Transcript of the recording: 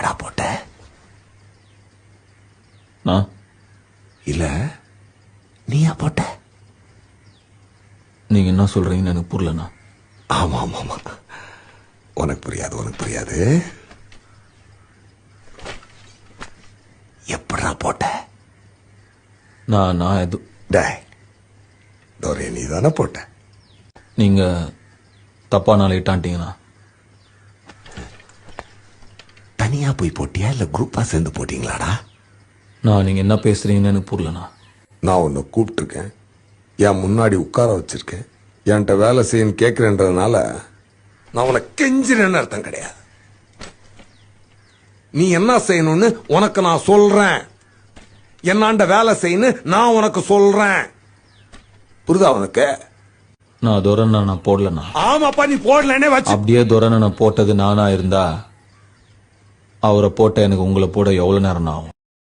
நீயாடா போட்ட? நான் இல்ல நீயா போட்ட? நீங்க என்ன சொல்றீங்கன்னு எனக்கு புரியலண்ணா. ஆமா ஆமா ஆமா, உனக்கு புரியாது. எப்படா போட்ட? நான் எது டேய், தோரே நீ தானே போட்ட? நீங்க தப்பா நாள் இட்டான்ட்டீங்கண்ணா. தனியா போய் போட்டியா இல்ல குரூப்பா சேர்ந்து போட்டீங்களாடா? நீங்க என்ன பேசுறீங்கன்னு எனக்கு புரியலண்ணா. நான் உன்னை கூப்பிட்டுருக்கேன், என் முன்னாடி உட்கார வச்சிருக்கேன், என்கிட்ட வேலை செய்யன்னு கேட்கிறேன்றதுனால நான் உனக்கு கெஞ்சிறேன்னு அர்த்தம் கிடையாது. நீ என்ன செய்யணும்னு உனக்கு நான் சொல்றேன், என்னாண்ட வேலை செய்யணும் நான் உனக்கு சொல்றேன். புரியுதா உனக்கு? நான் துரனை நான் போடலண்ணா. ஆமாப்பா, நீ போடலனே வச்சு. அப்படியே துரனை நான் போட்டது நானா இருந்தா அவரை போட்ட எனக்கு உங்களை போட எவ்வளவு நேரம் ஆகும்?